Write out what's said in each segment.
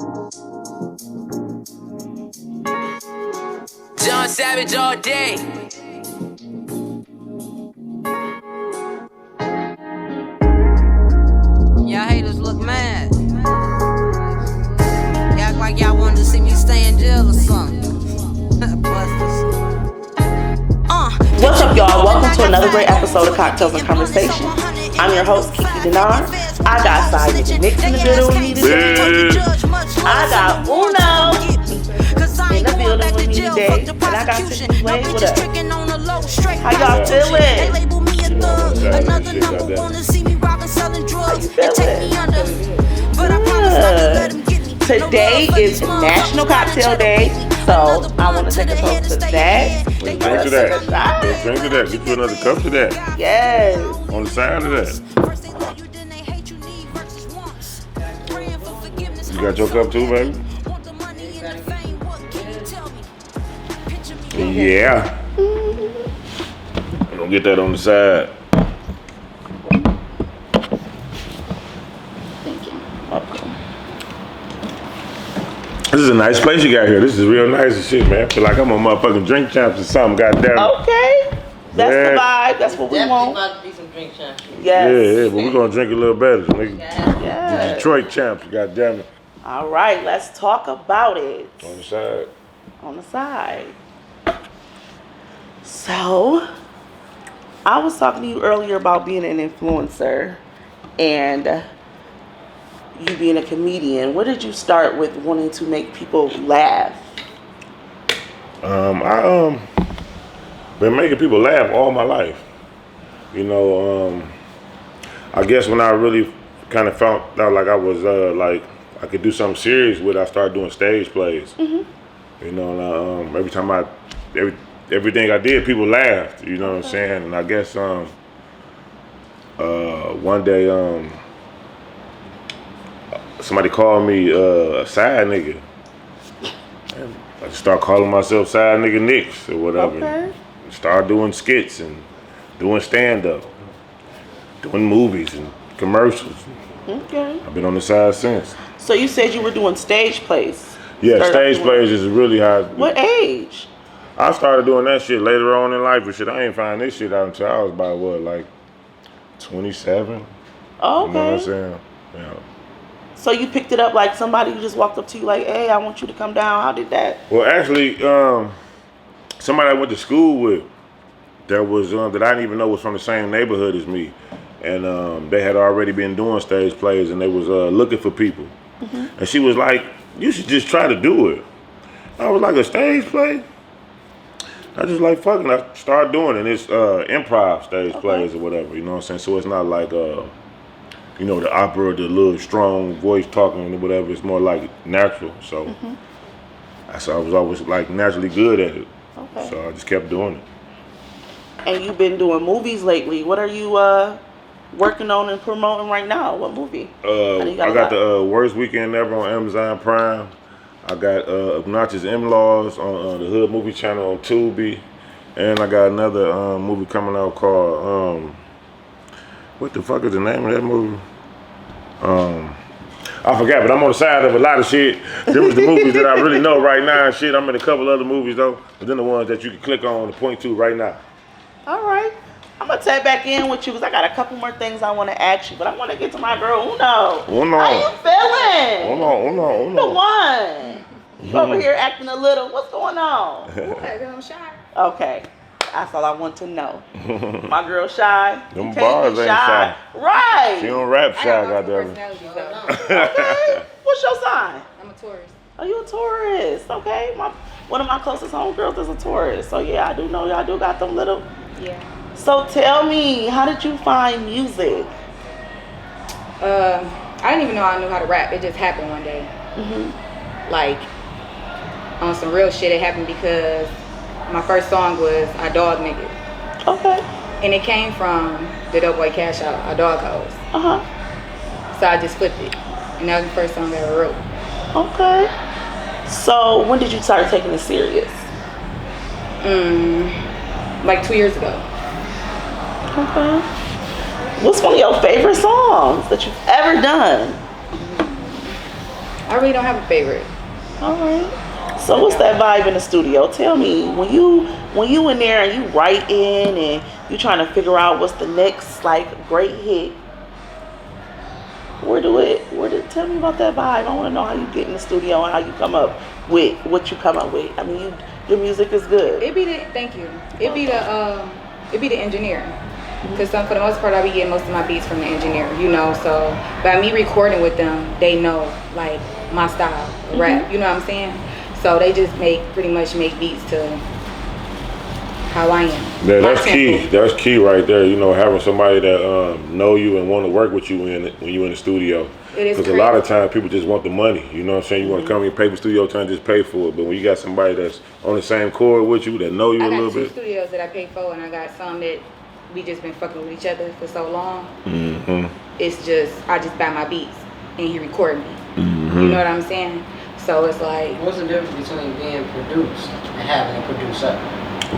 John Savage all day. Y'all haters look mad. Y'all act like y'all wanted to see me stay in jail or something. Busters. What's up, y'all? Welcome to another great episode of Cocktails and Conversation. I'm your host, Kiki Denard. I got Saya the Knicks in the building with me today. I got Euno in the building with me today. And I got Tiffany with us. How y'all feeling? Good. Today is National Cocktail Day, so I want to take a toast to that. Drink to that. Drink to that. Get you another cup to that. Yes. On the side of that. You got your cup too, baby? Yeah. Don't get that on the side. Thank you. Welcome. This is a nice place you got here. This is real nice and shit, man. I feel like I'm a motherfucking drink champs or something, goddamn. Okay. That's the vibe. That's what we want. Definitely about to be some drink champs. Yes. Yeah, but we're gonna drink a little better. Nigga. Yes. The Detroit champs, goddamn it. All right, let's talk about it. On the side. On the side. So, I was talking to you earlier about being an influencer and you being a comedian. Where did you start with wanting to make people laugh? I been making people laugh all my life. You know, I guess when I really kind of felt out like I was like I could do something serious with, I started doing stage plays. Mm-hmm. You know, and every time everything I did, people laughed. You know what I'm saying? And I guess one day somebody called me a side nigga. And I just started calling myself Side Nigga Nicks or whatever. Okay. Started doing skits and doing stand-up, doing movies and commercials. Okay. I've been on the side since. So you said you were doing stage plays. Yeah, stage plays is really how. What age? I started doing that shit later on in life and shit. I ain't find this shit out until I was about, what, like 27? Oh, okay. You know what I'm saying? Yeah. So you picked it up like somebody who just walked up to you like, hey, I want you to come down. How did that? Well, actually, somebody I went to school with that was that I didn't even know was from the same neighborhood as me. And they had already been doing stage plays and they was looking for people. Mm-hmm. And she was like, you should just try to do it. I was like, a stage play? I just like fucking. I started doing it. And it's improv stage plays or whatever. You know what I'm saying? So it's not like you know, the opera, the little strong voice talking or whatever. It's more like natural. So I was always like naturally good at it. Okay. So I just kept doing it. And you've been doing movies lately. What are you working on and promoting right now? What movie? I got the Worst Weekend Ever on Amazon Prime. I got Obnoxious In-Laws on the Hood Movie Channel on Tubi. And I got another movie coming out called, what the fuck is the name of that movie? I forgot, but I'm on the side of a lot of shit. There was the movies that I really know right now and shit. I'm in a couple other movies though, but then the ones that you can click on and point to right now. All right. I'm going to tap back in with you because I got a couple more things I want to ask you, but I want to get to my girl, Euno. Uno. How you feeling? Uno. The one. You over here acting a little. What's going on? I'm shy. Okay. That's all I want to know. My girl shy. Them You can't bars be ain't shy. Right. She don't rap shy, goddamn. Okay. What's your sign? I'm a Taurus. Oh, you a Taurus. Okay. One of my closest homegirls is a Taurus. So, yeah, I do know y'all do got them little. Yeah. So, tell me, how did you find music? I didn't even know I knew how to rap. It just happened one day. Mm-hmm. Like, on some real shit, it happened because my first song was I Dog Nigga. Okay. And it came from the Dope Boy Cash Out, I Dog Hoes. Uh-huh. So I just flipped it. And that was the first song I ever wrote. Okay. So when did you start taking it serious? Like 2 years ago. Okay. What's one of your favorite songs that you've ever done? I really don't have a favorite. All right. So what's that vibe in the studio? Tell me, when you in there and you writing and you trying to figure out what's the next like great hit. Tell me about that vibe. I want to know how you get in the studio and how you come up with what you come up with. I mean, your music is good. Thank you. It be the engineer. Because for the most part, I be getting most of my beats from the engineer, you know. So by me recording with them, they know like my style, rap. You know what I'm saying? So they just pretty much make beats to how I am. Yeah, that's key. That's key right there. You know, having somebody that know you and want to work with you when you're in the studio. Because a lot of times people just want the money. You know what I'm saying? You want to come and pay for studio time, just pay for it. But when you got somebody that's on the same chord with you, that know you a little bit. I got 2 studios that I pay for, and I got some that we just been fucking with each other for so long. It's just I just buy my beats and he record me. You know what I'm saying? So it's like, what's the difference between being produced and having a producer?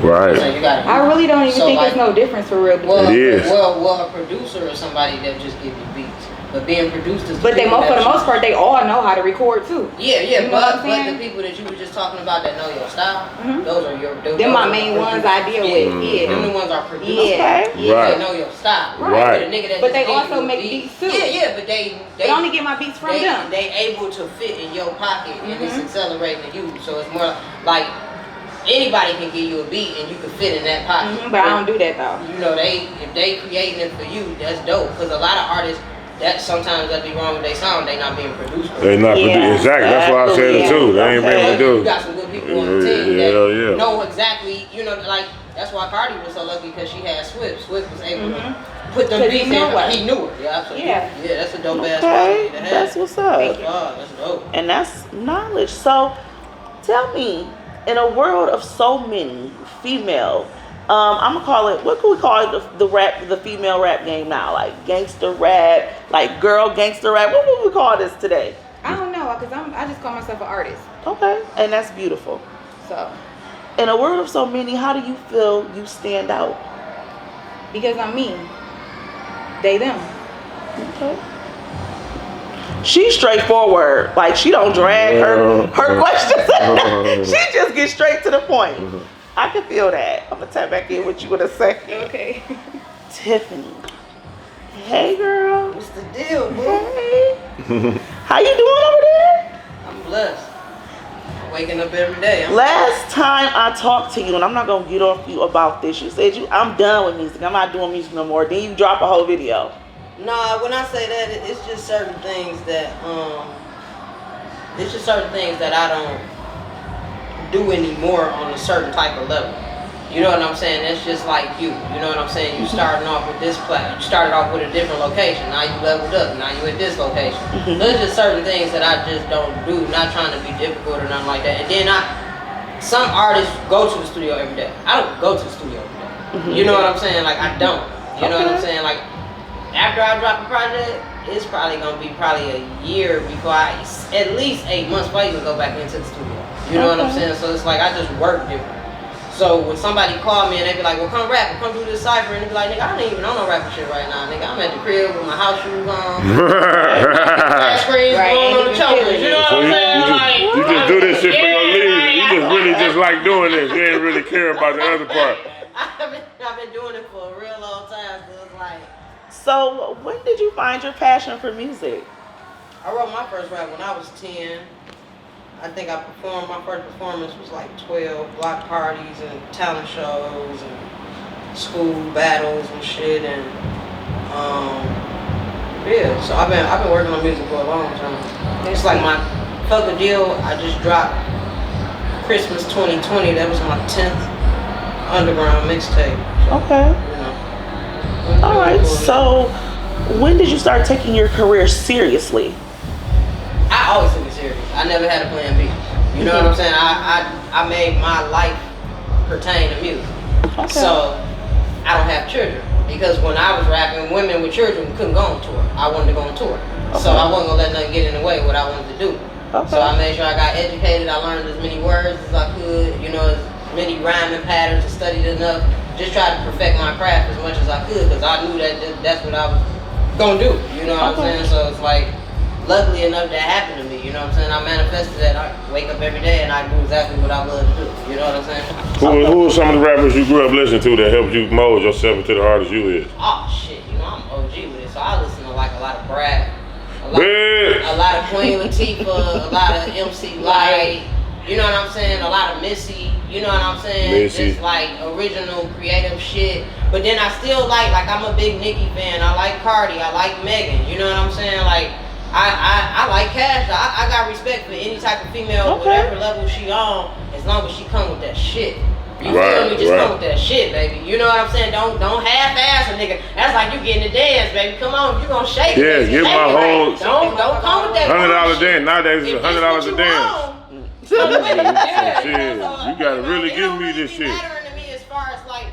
Right. So you gotta I really don't even think there's no difference for real. Well, it is. Well, a producer is somebody that just give you beats. But being produced is. But for the most part, they all know how to record too. Yeah, you know but the people that you were just talking about that know your style, those are your. Them my main ones I deal with. Yeah, them the ones are produced. Yeah, right. They know your style. Right. But, the nigga that but they also make beats too. Yeah, but they only get my beats from them. They able to fit in your pocket and it's accelerating you. So it's more like anybody can give you a beat and you can fit in that pocket. But I don't do that though. You know, if they creating it for you, that's dope. Because a lot of artists. That sometimes that be wrong with their sound. They not being produced. They not produced. Exactly. That's why I said it too. They ain't being produced. You got some good people on the team that know exactly. You know, like that's why Cardi was so lucky because she had Swift. Swift was able to put them beats in. He knew her. Yeah, absolutely. Yeah, that's a dope ass quality to have. That's what's up. That's dope. And that's knowledge. So, tell me, in a world of so many female. I'm gonna call it. What can we call it? The female rap game now, like gangster rap, like girl gangster rap. What would we call this today? I don't know, cause I just call myself an artist. Okay, and that's beautiful. So, in a world of so many, how do you feel you stand out? Because I'm me. They them. Okay. She's straightforward. Like she don't drag her questions. She just gets straight to the point. I can feel that. I'm gonna tap back in with you in a second. Okay. Tiffany. Hey, girl. What's the deal, bro? Hey. How you doing over there? I'm blessed. I'm waking up every day. Last time I talked to you, and I'm not gonna get off you about this. You said I'm done with music. I'm not doing music no more. Then you drop a whole video. Nah, when I say that, it's just certain things that I don't do anymore on a certain type of level. You know what I'm saying? That's just like you. You know what I'm saying? You starting off with this you started off with a different location. Now you leveled up. Now you at this location. There's just certain things that I just don't do. Not trying to be difficult or nothing like that. And then some artists go to the studio every day. I don't go to the studio every day. You know what I'm saying? Like I don't. You know what I'm saying? Like after I drop a project, it's probably gonna be a year before at least 8 months before I even go back into the studio. You know what I'm saying? So it's like I just work different. So when somebody call me and they be like, well, come rap, come do this cypher, and they be like, nigga, I don't even know no rapping shit right now, nigga. I'm at the crib with my house shoes on, flash screens going on the chokers. You know what I'm saying? You just do this shit for your leisure. You just really just like doing this. You ain't really care about the other part. I've been doing it for a real long time, so it's like. So when did you find your passion for music? I wrote my first rap when I was 10. I think my first performance was like 12 block parties and talent shows and school battles and shit and so I've been working on music for a long time. It's like my fuck a deal, I just dropped Christmas 2020, that was my 10th underground mixtape. So, okay. You know. Alright, so when did you start taking your career seriously? I always took it serious. I never had a plan B. You know what I'm saying? I made my life pertain to music. Okay. So I don't have children. Because when I was rapping, women with children couldn't go on tour. I wanted to go on tour. Okay. So I wasn't gonna let nothing get in the way of what I wanted to do. Okay. So I made sure I got educated, I learned as many words as I could, you know, as many rhyming patterns, and studied enough. Just tried to perfect my craft as much as I could because I knew that's what I was gonna do. You know what I'm saying? So it's like luckily enough that happened to me, You know what I'm saying? I manifested that. I wake up every day and I do exactly what I love to do. You know what I'm saying? Who are some of the rappers you grew up listening to that helped you mold yourself into the artist you is? Oh shit, you know I'm OG with it, so I listen to like a lot of Brad, a lot of Queen Latifah, a lot of MC Light. You know what I'm saying? A lot of Missy. You know what I'm saying? Missy. Just like original creative shit. But then I still like I'm a big Nicki fan. I like Cardi. I like Megan. You know what I'm saying? Like I like Cash. I got respect for any type of female, whatever level she on, as long as she come with that shit. You feel me? Just come with that shit, baby. You know what I'm saying? Don't half-ass a nigga. That's like you getting to dance, baby. Come on, if you gonna shake it. Yeah, give my whole Don't come with that $100 dance. Nowadays it's $100 a dance. Yeah, you gotta really give me this shit. Mattering to me as far as like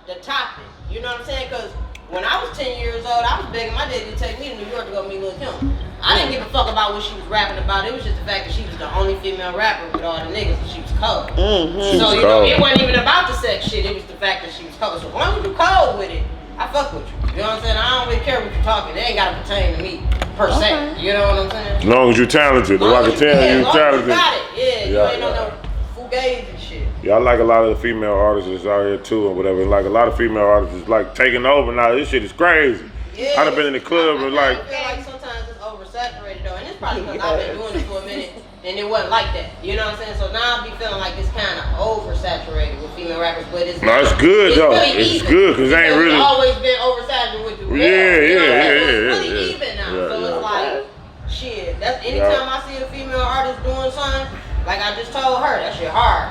the topic. You know what I'm saying? Because when I was 10 years old, I was begging my daddy to take me to New York to go meet Lil' Kim. I didn't give a fuck about what she was rapping about. It was just the fact that she was the only female rapper with all the niggas and she was cold. So you know, it wasn't even about the sex shit. It was the fact that she was cold. So as long as you cold with it, I fuck with you. You know what I'm saying? I don't really care what you're talking. It ain't gotta pertain to me per se. You know what I'm saying? As long as you're talented, I can tell you talented. You got it. Yeah, you ain't no fugazi and shit. Yeah, I like a lot of the female artists that's out here too, or whatever. Like a lot of female artists is like taking over now. This shit is crazy. Yeah, I done been in the club and like. I feel like sometimes it's oversaturated though, and it's probably because I've been doing it for a minute and it wasn't like that. You know what I'm saying? So now I be feeling like it's kind of oversaturated with female rappers, but it's no, it's good though. Really it's good because it ain't really. It's always been oversaturated with the male. It's really even now. So it's like shit. That's anytime I see a female artist doing something, like I just told her, that shit hard.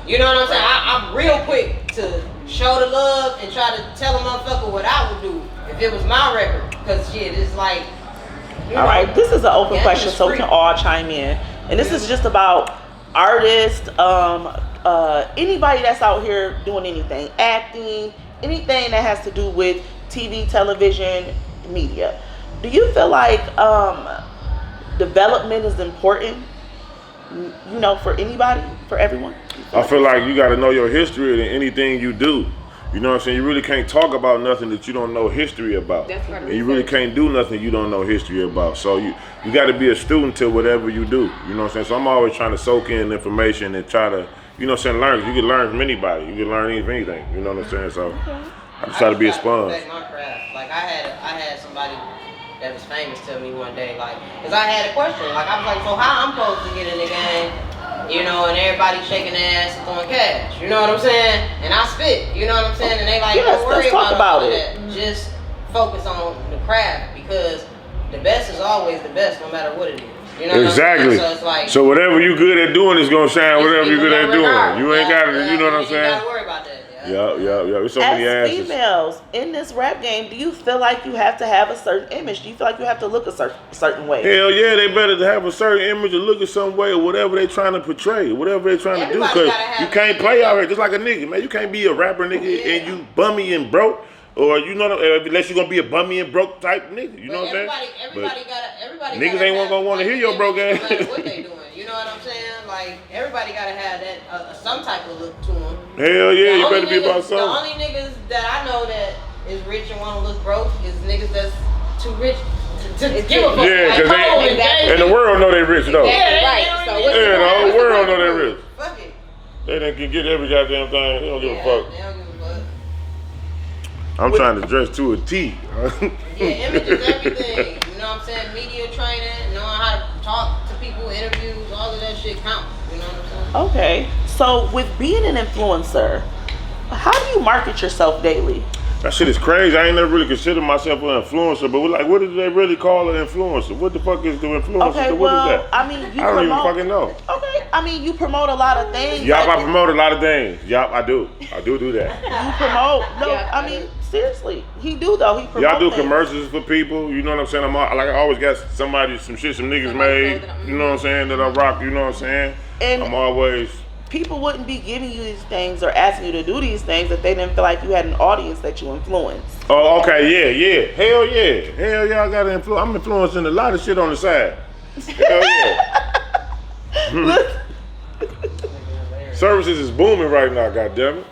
You know what I'm saying? I'm real quick to show the love and try to tell a motherfucker what I would do if it was my record. Because shit, it's like. All right, this is an open question, so we can all chime in. And this is just about artists, anybody that's out here doing anything, acting, anything that has to do with TV, television, media. Do you feel like development is important? You know, for anybody, for everyone? I feel like you got to know your history in anything you do. You know what I'm saying? You really can't talk about nothing that you don't know history about. And you really can't do nothing you don't know history about. So you got to be a student to whatever you do. You know what I'm saying? So I'm always trying to soak in information and try to, you know what I'm saying, learn. You can learn from anybody. You can learn anything. You know what I'm saying? So I just try to be a sponge. My craft. Like I had somebody that was famous tell me one day, like, because I had a question. Like I was like, so how I'm supposed to get in the game? You know, and everybody shaking their ass and throwing cash. You know what I'm saying? And I spit. You know what I'm saying? And they like, don't worry about all of that. Just focus on the craft because the best is always the best, no matter what it is. You know exactly. So it's like, so whatever you good at doing is gonna shine. Whatever you good at doing, you ain't got to. You know what I'm saying? You gotta worry about that. Yeah. There's so many answers. As females in this rap game, do you feel like you have to have a certain image? Do you feel like you have to look a certain way? Hell yeah, they better to have a certain image or look a some way or whatever they trying to portray, whatever they trying to do. Cause you can't play out here just like a nigga, man. You can't be a rapper nigga and you bummy and broke. Or you know, unless you're gonna be a bummy and broke type nigga, you know what I'm saying? Everybody niggas ain't gonna want to hear your broke ass. What they doing? You know what I'm saying? Like everybody gotta have that some type of look to them. Hell yeah, you better be about something. The only niggas that I know that is rich and want to look broke is niggas that's too rich to give a fuck. Yeah, because and the world know they rich though. Yeah, right. So the whole world know they rich. Fuck it. They done can get every goddamn thing. They don't give a fuck. They don't give a fuck. I'm trying to dress to a T. Yeah, image is everything. You know what I'm saying? Media training, knowing how to talk to people, interviews, all of that shit counts. You know what I'm saying? Okay. So with being an influencer, how do you market yourself daily? That shit is crazy. I ain't never really considered myself an influencer, but like, what do they really call an influencer? What the fuck is the influencer? Okay, what is that? I mean, you I don't promote, even fucking know. Okay, I mean, you promote a lot of things. Yup, I promote a lot of things. Yup, I do. I do that. You promote? No, I mean, seriously, he do though. He promote. Y'all do things. Commercials for people. You know what I'm saying? I always got some niggas made. You know what I'm saying? That I rock. You know what I'm saying? And I'm always. People wouldn't be giving you these things or asking you to do these things if they didn't feel like you had an audience that you influenced. Oh, okay, yeah. Hell yeah, I got an influence. I'm influencing a lot of shit on the side. Hell yeah. Services is booming right now, goddammit.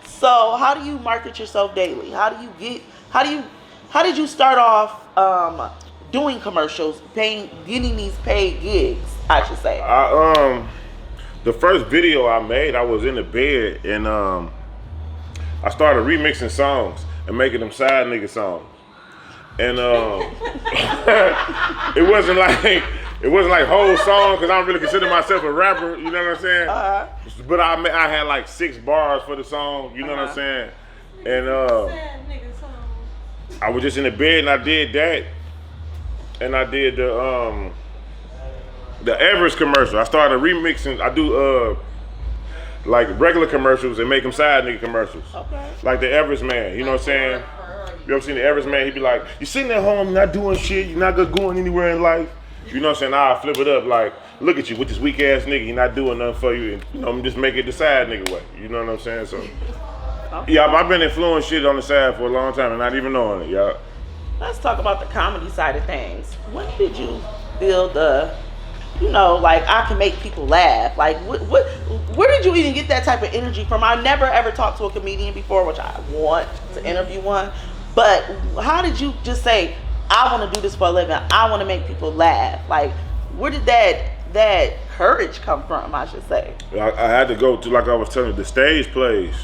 So how do you market yourself daily? How did you start off doing commercials, getting these paid gigs, I should say? The first video I made, I was in the bed and I started remixing songs and making them side nigga songs. And it wasn't like whole song because I don't really consider myself a rapper. You know what I'm saying? But I had like 6 bars for the song. You know what I'm saying? And I was just in the bed and I did that, and I did the Everest commercial. I started remixing. I do like regular commercials and make them side nigga commercials. Okay. Like the Everest man. You know what I'm saying? You ever seen the Everest man? He be like, you sitting at home, you're not doing shit, you're not going anywhere in life. You know what I'm saying? I'll flip it up like, look at you with this weak ass nigga, he not doing nothing for you, and you know, I'm just make it the side nigga way. You know what I'm saying? So, yeah, I've been influencing shit on the side for a long time and not even knowing it, y'all. Let's talk about the comedy side of things. When did you feel the, like I can make people laugh? Like, where did you even get that type of energy from? I never ever talked to a comedian before, which I want to interview one. But how did you just say, I want to do this for a living, I want to make people laugh? Like, where did that courage come from, I should say? I had to go to, like I was telling you, the stage plays.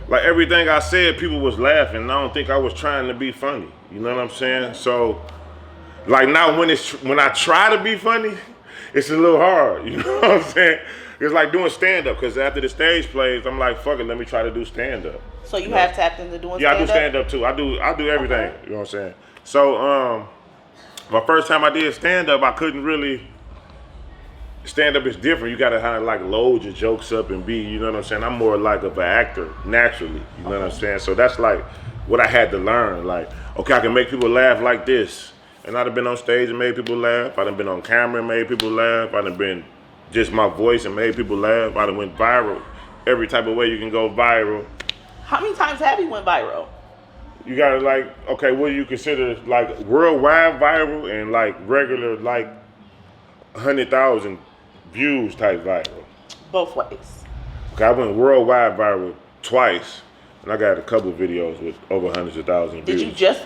Like everything I said, people was laughing, and I don't think I was trying to be funny. You know what I'm saying? So, like now when I try to be funny, it's a little hard. You know what I'm saying? It's like doing stand-up, because after the stage plays, I'm like, fuck it, let me try to do stand-up. So you have tapped into doing stand-up? Yeah, I do stand-up too. I do everything. Okay. You know what I'm saying? So, my first time I did stand-up, I couldn't really. Stand-up is different. You gotta kind of like load your jokes up and be, you know what I'm saying? I'm more like of an actor naturally. You know what I'm saying? So that's like what I had to learn. Like, okay, I can make people laugh like this. And I'd have been on stage and made people laugh. I'd have been on camera and made people laugh. I'd have been just my voice and made people laugh. I'd have went viral. Every type of way you can go viral. How many times have you went viral? You gotta like, okay, what do you consider like worldwide viral and like regular like 100,000 views type viral? Both ways. Okay, I went worldwide viral twice, and I got a couple of videos with over hundreds of thousands of views. Did you just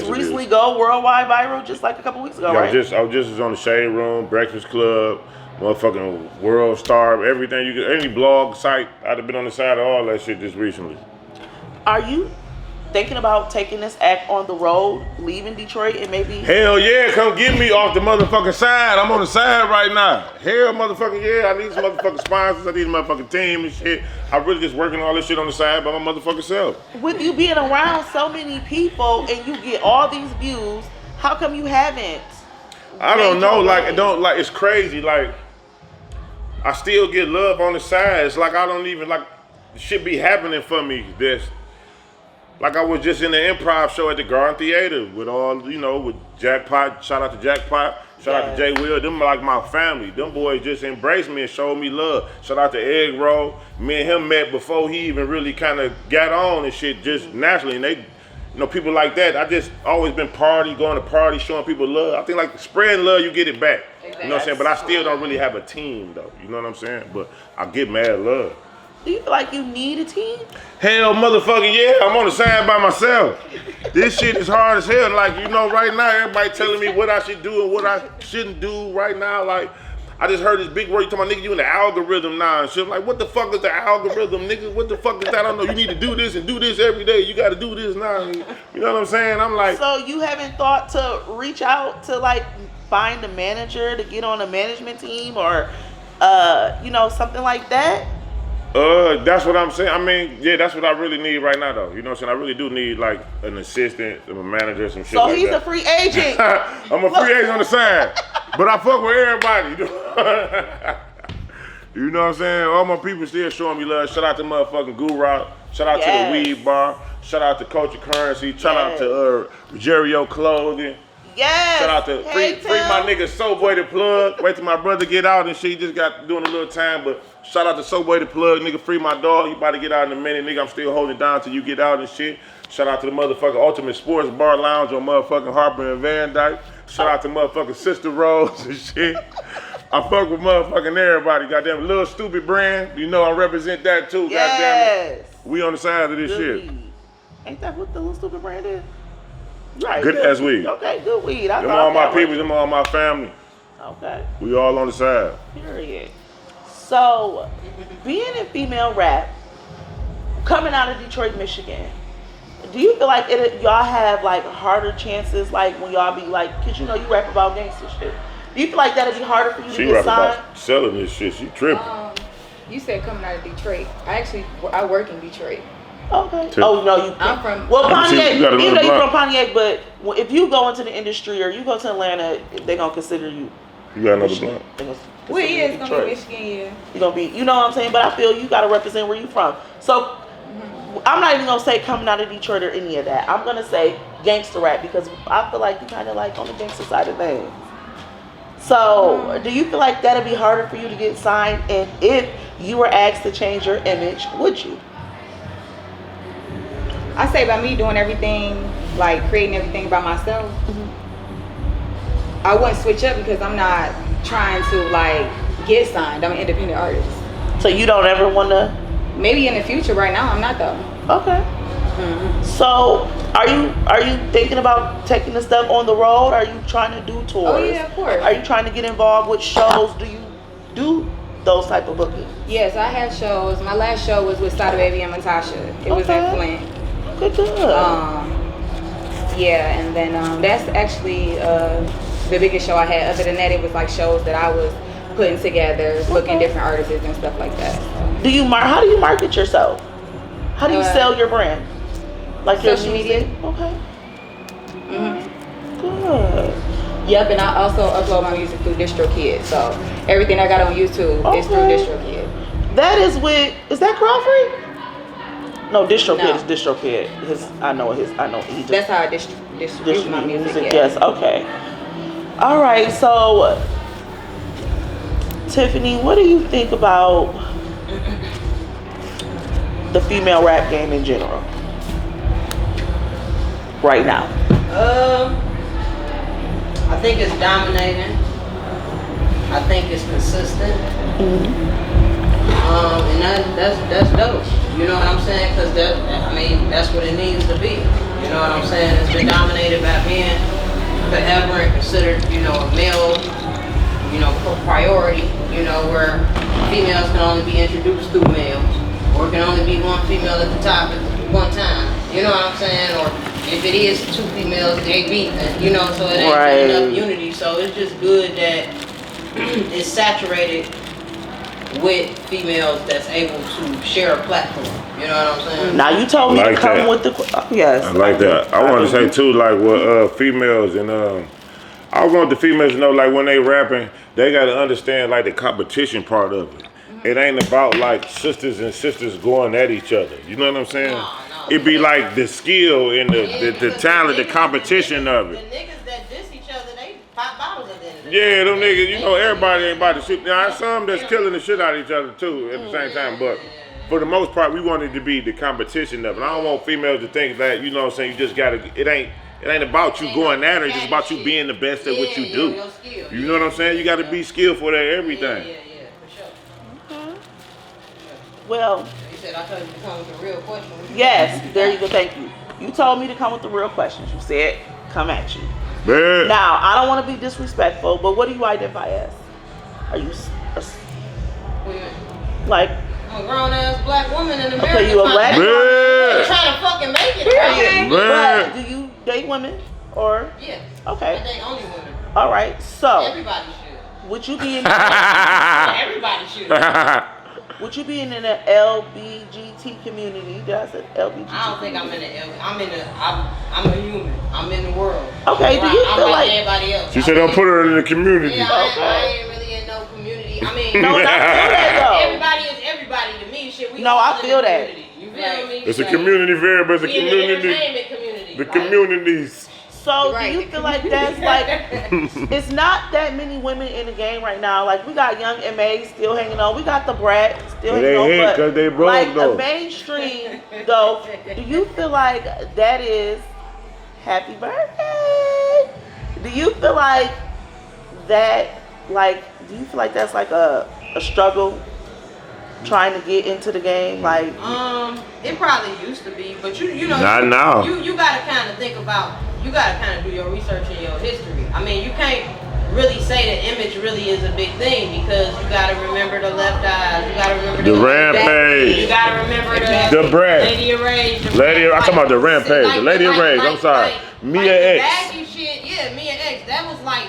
recently go worldwide viral just like a couple weeks ago, right? I was just on the Shade Room, Breakfast Club, motherfucking World Star, everything you could, any blog site. I'd have been on the side of all that shit just recently. Are you thinking about taking this act on the road, leaving Detroit, and maybe? Hell yeah, come get me off the motherfucking side. I'm on the side right now. Hell motherfucking yeah, I need some motherfucking sponsors. I need a motherfucking team and shit. I'm really just working all this shit on the side by my motherfucking self. With you being around so many people and you get all these views, how come you haven't? I don't know, it's crazy. Like, I still get love on the side. It's like I don't even, like, shit be happening for me. Like I was just in the improv show at the Garden Theater with all, with Jackpot. Shout out to Jackpot. Shout out to Jay Will. Them like my family. Them boys just embraced me and showed me love. Shout out to Egg Roll. Me and him met before he even really kind of got on and shit just naturally. And they, people like that. I just always been going to parties, showing people love. I think like spreading love, you get it back. Exactly. You know what I'm saying? But I still don't really have a team though. You know what I'm saying? But I get mad love. Do you feel like you need a team? Hell motherfucking yeah, I'm on the side by myself. This shit is hard as hell. Like, right now, everybody telling me what I should do and what I shouldn't do right now. Like, I just heard this big word, you talking about, nigga, you in the algorithm now and shit. I'm like, what the fuck is the algorithm, nigga? What the fuck is that? I don't know. You need to do this and do this every day. You gotta do this now. You know what I'm saying? I'm like. So you haven't thought to reach out to like find a manager to get on a management team or, something like that? That's what I'm saying. I mean, yeah, that's what I really need right now, though. You know what I'm saying? I really do need, like, an assistant, a manager, some shit like that. So he's a free agent. I'm a free agent on the side. But I fuck with everybody. You know what I'm saying? All my people still showing me love. Shout out to motherfucking Guru. Shout out to the Weed Bar. Shout out to Culture Currency. Shout out to Jerrio Clothing. Yes. Shout out to free my nigga Soulboy the Plug. Wait till my brother get out and shit. He just got doing a little time, but shout out to Soulboy the Plug. Nigga, free my dog. You about to get out in a minute. Nigga, I'm still holding down till you get out and shit. Shout out to the motherfucking Ultimate Sports Bar Lounge on motherfucking Harper and Van Dyke. Shout out to motherfucking Sister Rose and shit. I fuck with motherfucking everybody. Goddamn, Little Stupid brand. I represent that too. Yes. Goddamn it. We on the side of this shit. Ain't that what the Little Stupid brand is? Right. Good ass weed. Okay, good weed. I Them thought all my that was- people, them all my family. Okay. We all on the side. Period. So, being in female rap, coming out of Detroit, Michigan, do you feel like y'all have like harder chances, like when y'all be like, cause you know you rap about gangster shit. Do you feel like that'd be harder for you She to get rap signed? about selling this shit. She tripping. You said coming out of Detroit. I work in Detroit. Okay. Tip. Oh no, you. I'm from. Well, Pontiac. You got a Even little though you're block. from Pontiac, but if you go into the industry or you go to Atlanta, they gonna consider you. You got another Michigan. blunt? They gonna Well, consider yeah, you it's gonna Detroit. be Michigan. Yeah. You're gonna be, you know what I'm saying? But I feel you gotta represent where you from. So I'm not even gonna say coming out of Detroit or any of that. I'm gonna say gangster rap because I feel like you kind of like on the gangster side of things. So do you feel like that'd be harder for you to get signed? And if you were asked to change your image, would you? I say by me doing everything, like creating everything by myself, I wouldn't switch up because I'm not trying to like get signed. I'm an independent artist. So you don't ever wanna? Maybe in the future. Right now, I'm not though. Okay. So are you thinking about taking the stuff on the road? Are you trying to do tours? Oh yeah, of course. Are you trying to get involved with shows? Do you do those type of bookings? Yes, I have shows. My last show was with Sada Baby and Matasha. It was in Flint. Good. Yeah, and then that's actually the biggest show I had. Other than that, it was like shows that I was putting together, booking different artists and stuff like that. So. How do you market yourself? How do you sell your brand? Like your Social music? media. Okay. Good. Yep, and I also upload my music through DistroKid. So everything I got on YouTube is through Okay. DistroKid. That is that Crawford? No, DistroKid No. is DistroKid. I know he just That's how I distribute my music. Yeah. Yes, okay. All right, so Tiffany, what do you think about the female rap game in general right now? I think it's dominating. I think it's consistent. And that's dope. You know what I'm saying? Because that's what it needs to be. You know what I'm saying? It's been dominated by men forever and considered, a male, priority. Where females can only be introduced through males, or it can only be one female at the top at one time. You know what I'm saying? Or if it is two females, they beat them. So it ain't enough unity. So it's just good that it's saturated with females that's able to share a platform. You know what I'm saying? Now you told me Like to come that. with the yes. I like that. I want to say too, like with females and I want the females to know, like when they rapping, they got to understand like the competition part of it. It ain't about like sisters and sisters going at each other. You know what I'm saying? No. It be like the skill and the talent, the competition of The it. niggas that diss each other, they pop bottles at the end of the day. Yeah, them niggas, everybody ain't about to shoot. Now, there's some that's killing the shit out of each other too at the same time, but for the most part, we want it to be the competition of it. I don't want females to think that, you know what I'm saying, you just gotta, it ain't about you going at her, it's just about you being the best at what you do. Your skill. You know what I'm saying? You gotta be skillful at everything. Yeah, for sure. Well, You said I told you to come with a real question. yes, there you go. Thank you. You told me to come with the real questions. You said come at you. Man. Now I don't want to be disrespectful, but what do you identify as? Are you What do you mean? like? I'm a grown ass black woman in America. Okay, you a black Man. Trying to fucking make it. Period. Man. But do you date women or? Yeah. Okay. I think only women. All right. So Everybody should. would you be in? Everybody should. Would you be in the LBGT community? Did I say LBGT? I don't think I'm in the. I'm a human. I'm in the world. Okay, do you I'm feel like like- everybody else? She said don't put her in the community. Yeah, I Okay. ain't really in no community. I mean, No, not that though. everybody is everybody to me. Shit, we No, all I in feel the that. community. You feel me? It's a community variable, it's a We in the community. entertainment community. The Like, communities. So Right, do you the feel like that's like it's not that many women in the game right now? Like we got young MAs still hanging on, we got the brat still But hanging they on, ain't but 'cause they broke, like though. a mainstream though. Do you feel like that is happy birthday? Do you feel like that do you feel like that's like a struggle trying to get into the game? Like it probably used to be, but you know, Not now. You gotta kind of think about you gotta kind of do your research and your history. I mean, you can't really say that image really is a big thing because you gotta remember the left eyes, you gotta remember the Rampage, you gotta remember the Brat, Lady of Rage, I'm talking about the Rampage, the Lady of Rage. I'm sorry, Mia X. Baggy shit, yeah, Mia X. That was like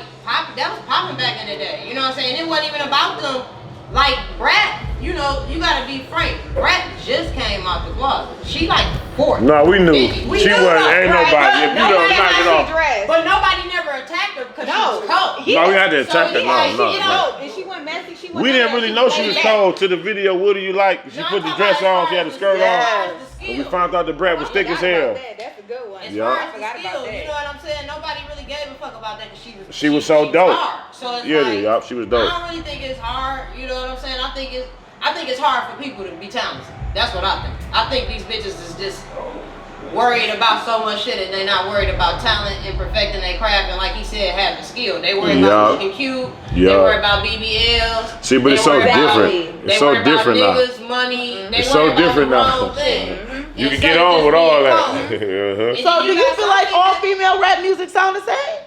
that was popping back in the day. You know what I'm saying? It wasn't even about them. Like Brat, you know, you gotta be frank. Brat just came out the closet. She like 40. No, we knew. We She knew wasn't, ain't right? nobody. If you don't knock it off. But nobody never attacked her because she was cold. No, we had to attack her. No. And she went messy. She went We didn't really know she was cold to the video. What do you like? She put the dress on. She had the skirt on. And we found out the Brat was thick as hell. That's a good one. As far as the skills, you know what I'm saying? Nobody really gave a fuck about that because she was so dope. So it's Yeah, she was dope. I don't really think it's hard. You know what I'm saying? I think it's hard for people to be talented. That's what I think. I think these bitches is just worried about so much shit and they're not worried about talent and perfecting their craft and like he said, having skill. They worry about looking cute. They worry about BBLs. See, but it's so different. It's so different now. Niggas, money. It's so different now. You can get on with all that. So do you feel like all female rap music sound the same?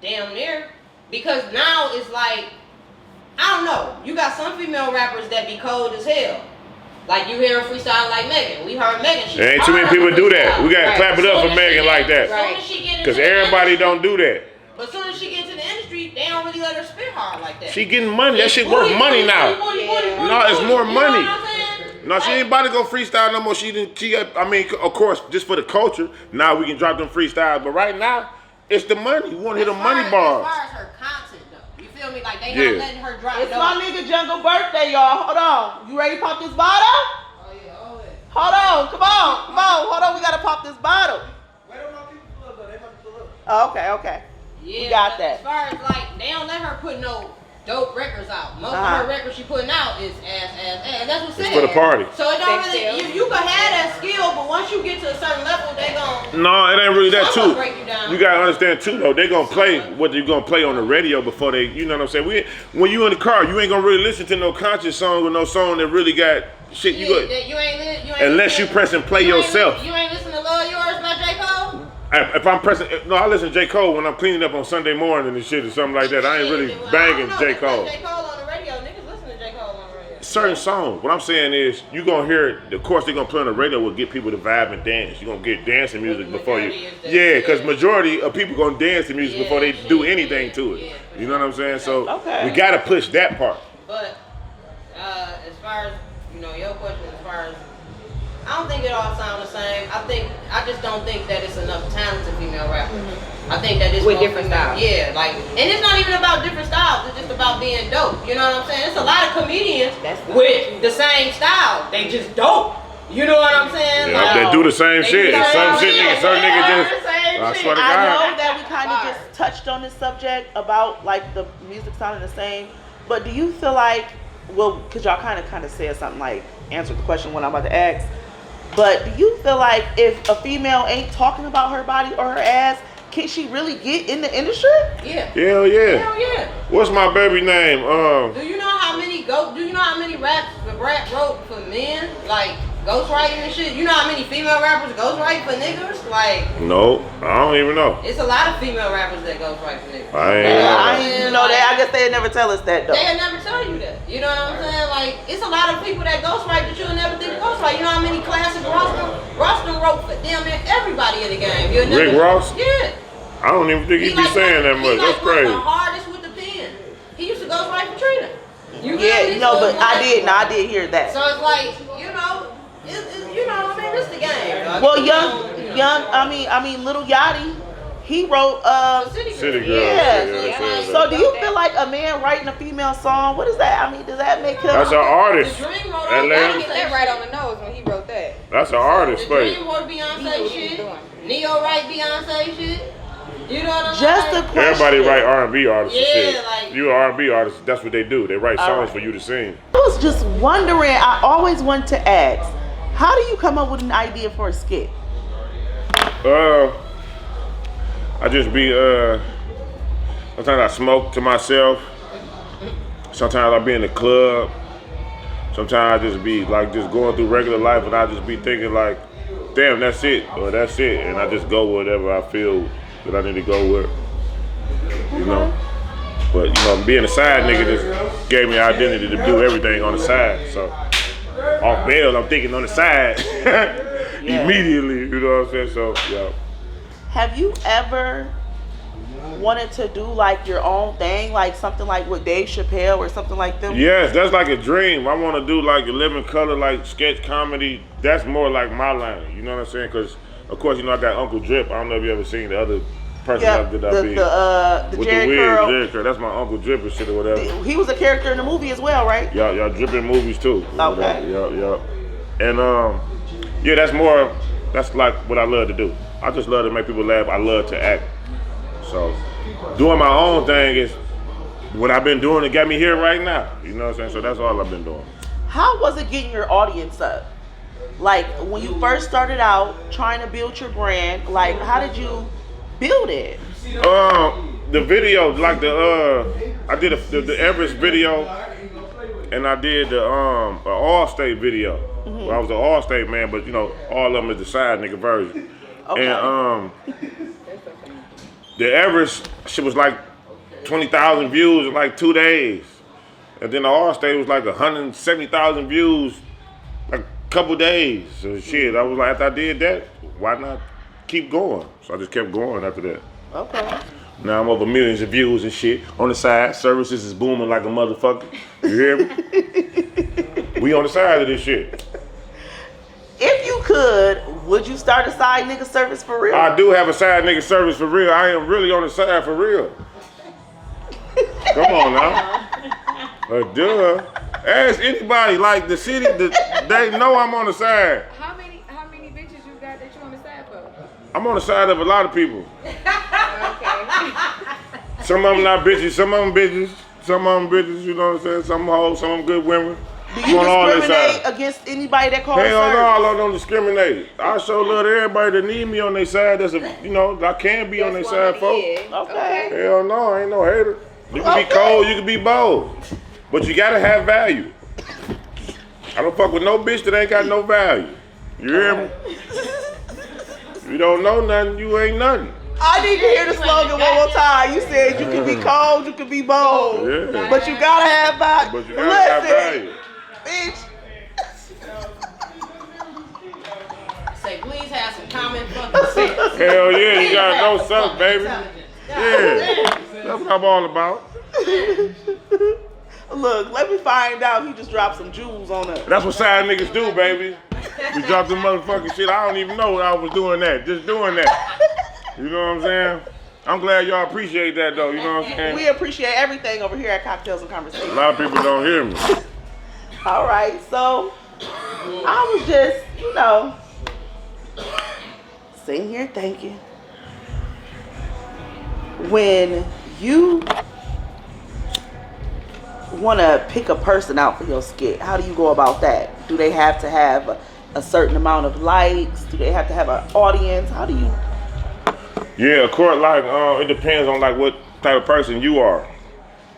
Damn near. Because now it's like, I don't know. You got some female rappers that be cold as hell. Like you hear her freestyle like Megan. We heard Megan. Ain't too many people do that. We gotta clap it up for Megan like that. Because everybody don't do that. But as soon as she gets into the industry, they don't really let her spit hard like that. She getting money. That shit worth money now. No, it's more money. No, she ain't about to go freestyle no more. I mean, of course, just for the culture. Now we can drop them freestyles. But right now, it's the money. We want to hit the money bars. As far as her content, though, you feel me? Like they not letting her drop. It's my nigga Jungle birthday, y'all. Hold on. You ready to pop this bottle? Oh yeah, always. Hold on. Come on. Hold on. We gotta pop this bottle. Wait on my people pull up though. They about to pull up. Oh, okay. Yeah, we got that. As far as like, they don't let her put no dope records out. Most of her records she putting out is ass. That's what's it's for the party. So it don't really, you can have that skill, but once you get to a certain level, they gon' No, it ain't really that too. break you down. You gotta understand too though. They gonna play what you gonna play on the radio before they. You know what I'm saying? When you in the car, you ain't gonna really listen to no conscious song or no song that really got shit. You ain't unless you press and play yourself. You ain't listen to Love Yours by J. Cole? If I'm pressing, no, I listen to J. Cole when I'm cleaning up on Sunday morning and shit or something like that. I ain't really banging J. Cole. J. Cole on the radio. Niggas listen to J. Cole on the radio. Certain songs. What I'm saying is, you gonna hear it. Of course, they're gonna play on the radio will get people to vibe and dance. You gonna get dancing music before you. Yeah, because majority of people gonna dance to music before they do anything to it. You know what I'm saying? So we gotta push that part. But as far as your question, as far as I don't think it all sound the same. I just don't think that it's enough talented female rappers. I think that it's with different styles. Yeah, like, and it's not even about different styles. It's just about being dope. You know what I'm saying? It's a lot of comedians with the same style. They just dope. You know what I'm saying? Yeah, like, they do the same shit. Some nigga just. I swear to God. I know that we kind of just touched on this subject about like the music sounding the same, but do you feel like, well, because y'all kind of said something like answered the question what I'm about to ask. But do you feel like if a female ain't talking about her body or her ass, can she really get in the industry? Yeah. Hell yeah. Hell yeah. What's my baby name? Do you know how many raps the Brat wrote for men? Like ghostwriting and shit. You know how many female rappers ghostwrite for niggas? Like no, I don't even know. It's a lot of female rappers that ghostwrite for niggas. I ain't know that. I guess they'd never tell us that though. They'll never tell you that. You know what I'm saying? Like it's a lot of people that ghostwrite that you'll never think to ghostwrite. You know how many classic Rostam wrote for damn near everybody in the game. Rick Ross? Yeah. I don't even think he'd be saying that much. That's crazy. He's the hardest with the pen. He used to ghostwrite for Trina. But I did hear that. So it's like, I mean, it's the game. Dog. Well, I mean, Little Yachty, he wrote City Girl. Yeah. So do you feel like a man writing a female song? What is that? I mean, does that make him? That's an artist. The Dream wrote that right on the nose when he wrote that. That's an artist, The Dream wrote Beyonce shit. Neo write Beyonce shit. You know what I'm Just saying? a question. Everybody write R&B artists and shit. Like, you an R&B artist, that's what they do. They write songs for you to sing. I was just wondering, I always want to ask, how do you come up with an idea for a skit? I just be, sometimes I smoke to myself. Sometimes I be in the club. Sometimes I just be like just going through regular life and I just be thinking like, damn, that's it, or that's it. And I just go whatever I feel that I need to go with. You know. But you know, being a side nigga just gave me the identity to do everything on the side. So off bail, I'm thinking on the side immediately. You know what I'm saying? So yeah. Have you ever wanted to do like your own thing, like something like with Dave Chappelle or something like them? Yes, that's like a dream. I want to do like a living color, like sketch comedy. That's more like my lane. You know what I'm saying? Because of course, you know I got Uncle Drip. I don't know if you ever seen the other person that I be the with Jerry the wig, Curl. Jerry Curl. That's my Uncle Drip and shit or whatever. He was a character in the movie as well, right? Y'all dripping movies too. Okay. Yeah. And yeah, that's like what I love to do. I just love to make people laugh. I love to act. So doing my own thing is what I've been doing to get me here right now. You know what I'm saying? So that's all I've been doing. How was it getting your audience up? Like when you first started out trying to build your brand, like how did you build it? The video, like I did the Everest video, and I did the All-State video. Mm-hmm. Well, I was the All-State man, but you know, all of them is the side nigga version. Okay. And the Everest shit was like 20,000 views in like 2 days, and then the All-State was like 170,000 views like a couple days. So shit, I was like, after I did that, why not keep going? So I just kept going after that. Okay. Now I'm over millions of views and shit. On the side, services is booming like a motherfucker. You hear me? We on the side of this shit. If you could, would you start a side nigga service for real? I do have a side nigga service for real. I am really on the side for real. Come on now. Duh. Ask anybody, like the city, they know I'm on the side. How many bitches you got that you on the side for? I'm on the side of a lot of people. Okay. Some of them not bitches, some of them bitches, you know what I'm saying? Some hoes, some of them good women. Do you discriminate against anybody that calls Hell no, service? I don't discriminate. I show love to everybody that need me on their side. I can be on their side, folks. Okay. Hell no, I ain't no hater. You can be cold, you can be bold. But you gotta have value. I don't fuck with no bitch that ain't got no value. You hear me? You don't know nothing, you ain't nothing. I need to hear the slogan one more time. You said you can be cold, you can be bold. Yeah. But you gotta have value. But you gotta have value. Bitch. Say, please have some common fucking sense. Hell yeah, you gotta know something, baby. Yeah, that's what I'm all about. Look, let me find out he just dropped some jewels on us. That's what side niggas do, baby. We drop the motherfucking shit. I don't even know I was doing that. Just doing that. You know what I'm saying? I'm glad y'all appreciate that though. You know what I'm saying? We appreciate everything over here at Cocktails and Conversation. A lot of people don't hear me. All right, so I was just, sitting here thinking, when you want to pick a person out for your skit, how do you go about that? Do they have to have a certain amount of likes? Do they have to have an audience? How do you? Yeah, of course, like, it depends on like what type of person you are.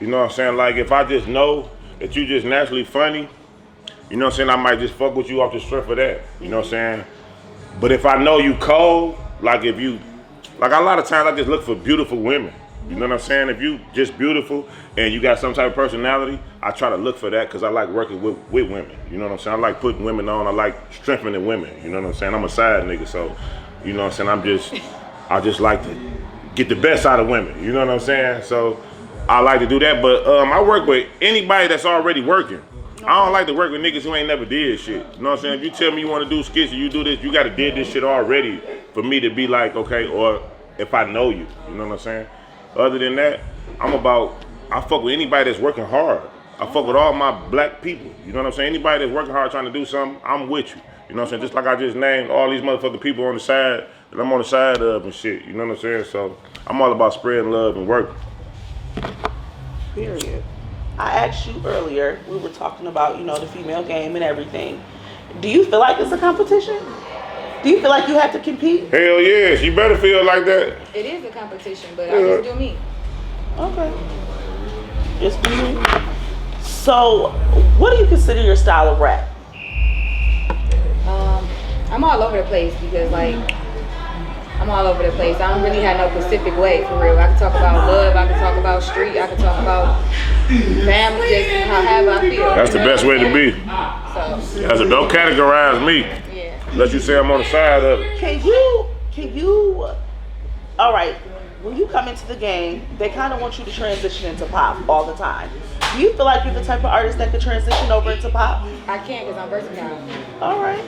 You know what I'm saying? Like if I just know that you just naturally funny, you know what I'm saying, I might just fuck with you off the strength of that. You know what I'm saying? But if I know you cold, like a lot of times I just look for beautiful women. You know what I'm saying? If you just beautiful and you got some type of personality, I try to look for that because I like working with women. You know what I'm saying? I like putting women on. I like strengthening women. You know what I'm saying? I'm a side nigga, so you know what I'm saying? I just like to get the best out of women. You know what I'm saying? So I like to do that. But I work with anybody that's already working. I don't like to work with niggas who ain't never did shit. You know what I'm saying? If you tell me you want to do skits and you do this, you got to did this shit already for me to be like, okay, or if I know you. You know what I'm saying? Other than that, I fuck with anybody that's working hard. I fuck with all my black people. You know what I'm saying? Anybody that's working hard trying to do something, I'm with you. You know what I'm saying? Just like I just named all these motherfucking people on the side that I'm on the side of and shit. You know what I'm saying? So I'm all about spreading love and working. Period. I asked you earlier, we were talking about, the female game and everything. Do you feel like it's a competition? Do you feel like you have to compete? Hell yes, you better feel like that. It is a competition, but I just do me. Okay. Just do me. So, what do you consider your style of rap? I'm all over the place because, like, I'm all over the place. I don't really have no specific way, for real. I can talk about love, I can talk about street, I can talk about family, just however I feel. That's the best way to be. So, Don't categorize me. yeah. Unless you say I'm on the side of it. Can you, all right, when you come into the game, they kind of want you to transition into pop all the time. Do you feel like you're the type of artist that could transition over into pop? I can't because I'm versatile. All right.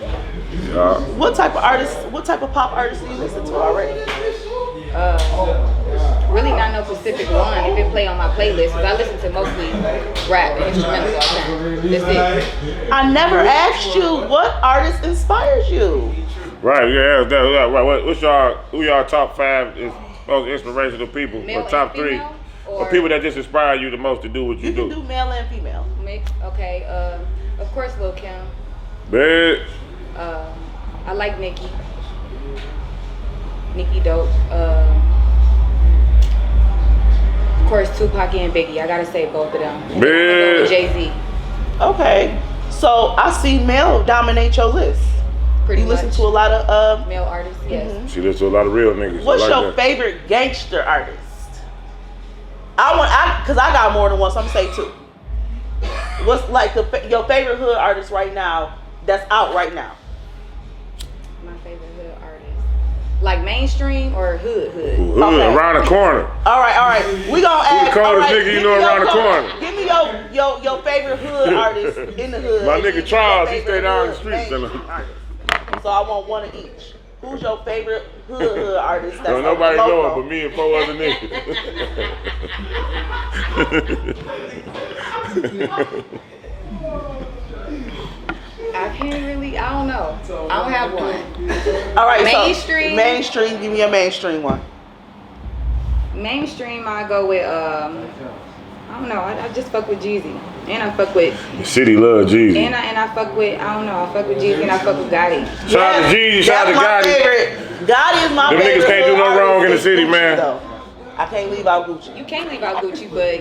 Yeah. What type of pop artists do you listen to already? Really not no specific one. If it play on my playlist, because I listen to mostly rap and instrumentals all the time. That's it. I never asked you what artist inspires you. Right, yeah, right. Who y'all top 5 most inspirational people, Male or top and 3? female, Or people that just inspire you the most to do what you You can do male and female. Mix. Okay. Of course, Lil Kim. Bitch. I like Nicki. Nicki dope. Of course, Tupac and Biggie. I gotta say both of them. Bitch. Jay-Z. Okay. So I see male dominate your list. Pretty You much. listen to a lot of Male artists, yes. She listens to a lot of real niggas. What's like your that. favorite gangster artist? Cause I got more than one, so I'm gonna say 2. What's like your favorite hood artist right now that's out right now? My favorite hood artist. Like mainstream or hood? Hood, Okay. around the corner. All right. We gonna ask. the coldest all right, nigga you give know me your around the code. corner. Give me your favorite hood artist in the hood. My and nigga give me Charles, your he favorite stay down the hood street. mainstream artist. So I want one of each. Who's your favorite hood artist? That's Don't nobody local? know it but me and 4 other niggas. I can't really, I don't know. I don't have one. All right, Mainstream? So mainstream. Give me a mainstream one. Mainstream, I go with, I don't know, I just fuck with Jeezy. And I fuck with, The city love Jeezy. and I fuck with, I don't know, I fuck with Jeezy and I fuck with Gotti. Shout out to Jeezy, shout out to That's my Gotti. favorite. Gotti is my Them favorite. niggas can't do no hood wrong in the artist. city, Gucci, man. though. I can't leave out Gucci. You can't leave out Gucci, but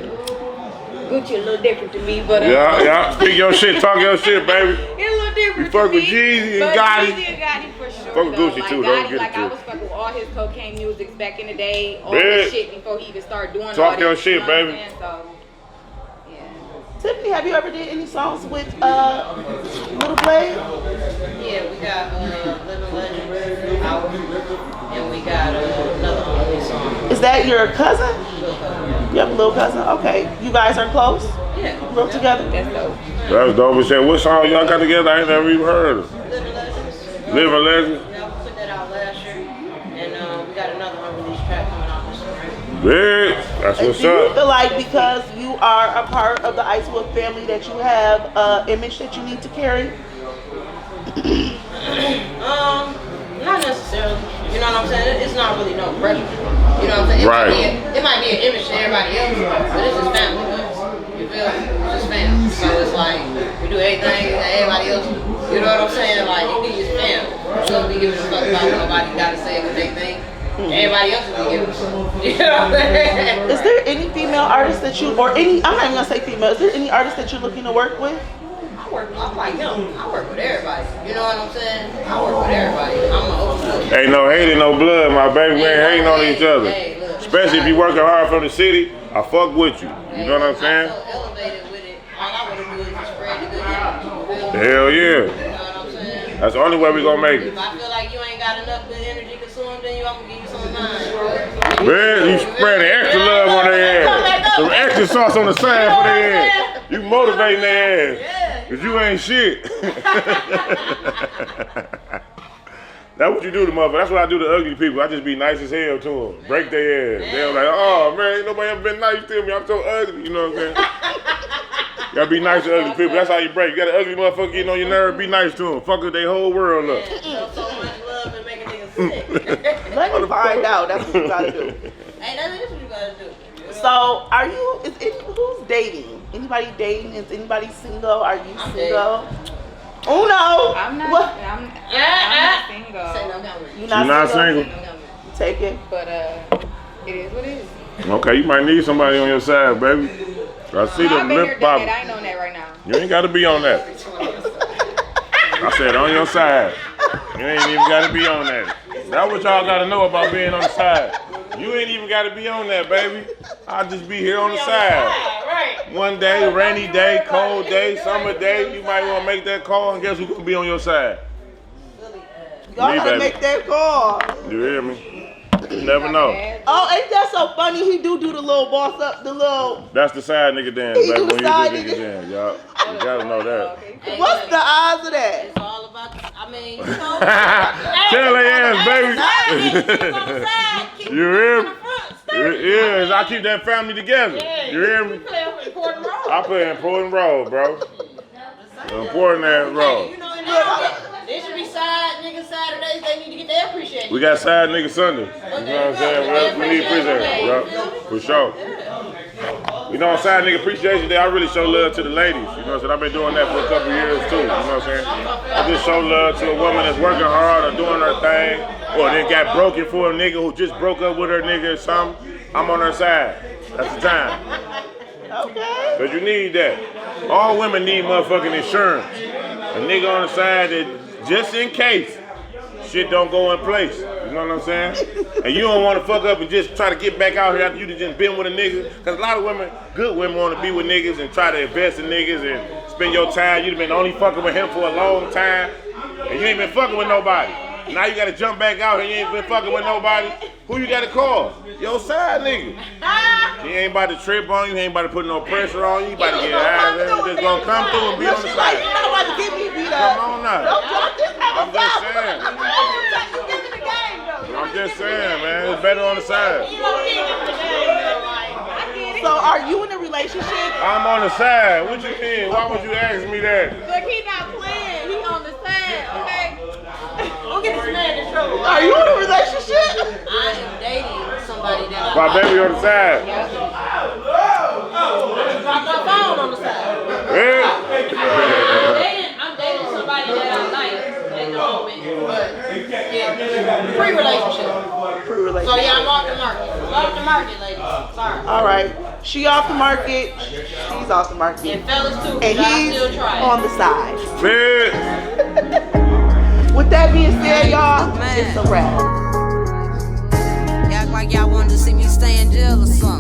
Gucci a little different to me, but Yeah. Speak your shit, talk your shit, baby. it's a little different. You fuck to with me, Jeezy and but Gotti. Jeezy and Gotti for sure. Fuck with though. Gucci like too, Gotti, don't get it like I twisted. was fucking with all his cocaine music back in the day, all Bitch. the shit before he even started doing Talk all your this, shit, you know what I'm baby. saying? So, yeah. Tiffany, have you ever did any songs with Little Blade? Yeah, we got Living Legend out, and we got another only song. Is that your cousin? You have a little cousin? Okay. You guys are close? Yeah. Grew up together? That's dope. That was dope as shit. What song y'all got together? I ain't never even heard of. Living Legends. Living Legend. Yeah, we put that out last year, and we got another unreleased track coming out this spring. Bitch, that's And what's do you up. feel like because you are a part of the Icewood family that you have an image that you need to carry? Not necessarily. You know what I'm saying? It's not really no pressure. You know what I'm saying? Right. It might be an image to everybody else, but it's just family. You feel? It's just family. So it's like we do everything that everybody else do. You know what I'm saying? Like it be just family. So we giving a fuck about what nobody gotta say what they think. Everybody else will be giving a fuck. You know what I'm saying? Is there any female artist that you, or any, I'm not even gonna say female, is there any artist that you're looking to work with? I'm like him. I work with everybody. You know what I'm saying? I work with everybody. I'm an old school. Ain't no hate, no blood, my baby. We ain't hating on each other. Hey, look. Especially if you working hard from the city, I fuck with you. You know what I'm saying? I'm so elevated with it. All I want to do is just spread the good energy. You feel me? Hell yeah. You know what I'm saying? That's the only way we gonna make it. If I feel like you ain't got enough good energy consumed, then I'm gonna give you some of mine. Man, you spreading extra love on their ass. Some extra sauce on the side for their ass. You motivating their ass. Cause you ain't shit. That's what you do to motherfuckers. That's what I do to ugly people. I just be nice as hell to them. Break their ass. They're like, oh man, ain't nobody ever been nice to me. I'm so ugly. You know what I'm saying? You gotta be nice to ugly people. That's how you break. You got an ugly motherfucker getting on your nerve, be nice to them. Fuck up their whole world up. Show so much love and make a nigga sick. Let me find out. That's what you gotta do. Hey, that's what you gotta do. So, who's dating? Anybody dating? Is anybody single? Are you I'm single? Uno. I'm not, What? I'm not single. Say no comment. You You not single? No comment. Take it. But it is what it is. Okay, you might need somebody on your side, baby. I see I've the been here, lip done it. pop. I ain't on that right now. You ain't gotta be on that. I said on your side. You ain't even gotta be on that. That's what y'all gotta know about being on the side. You ain't even gotta be on that, baby. I'll just be here on the side. One day, rainy day, cold day, summer day, you might wanna make that call and guess who's gonna be on your side? Y'all Me, gotta baby. make that call. You hear me? You never know. Oh, ain't that so funny? He do the little boss up, the little. That's the side nigga dance, He baby. do When the you side do nigga nigga. dance, y'all. You gotta know that. Hey, What's look, the odds of that? It's all about, I mean, you know. Tell their ass, baby. You hear me? Yeah, I keep that family together. You hear me? I play an important role, bro. An important ass role. You know, there should be side niggas Saturdays. They need to get their appreciation. We got side nigga Sunday. You know what I'm saying? We need appreciation, bro. For sure. You know, on side nigga appreciation day, I really show love to the ladies. You know what I'm saying? I've been doing that for a couple years too. You know what I'm saying? I just show love to a woman that's working hard or doing her thing, or then got broken for a nigga who just broke up with her nigga or something. I'm on her side. That's the time. Okay. Because you need that. All women need motherfucking insurance. A nigga on the side that just in case shit don't go in place. You know what I'm saying? And you don't want to fuck up and just try to get back out here after you just been with a nigga. Because a lot of women, good women, want to be with niggas and try to invest in niggas and spend your time. You've been only fucking with him for a long time. And you ain't been fucking with nobody. Now you got to jump back out and you ain't been fucking with nobody. Who you got to call? Your side nigga. He ain't about to trip on you. He ain't about to put no pressure on you. He about to get out of there. He just going to come through and be on the side. Like, you not about to get me beat up. Come on now. Don't drop this I'm just saying. I'm just saying, man. It's better on the side. So are you in a relationship? I'm on the side. What you mean? Why would you ask me that? Look, he not playing. He on the side, okay? Don't get this man in trouble. Are you in a relationship? I am dating somebody that My baby on the side. Drop my phone on the side. Yeah. I'm dating somebody that I like at the moment, but yeah, pre-relationship. So yeah, I'm off the market. Off the market, ladies. Sorry. All right. She off the market. She's off the market. And fellas too. And but I he's still try. on the side. Man. With that being said, y'all, it's a wrap. Y'all act like y'all wanted to see me stay in jail or something.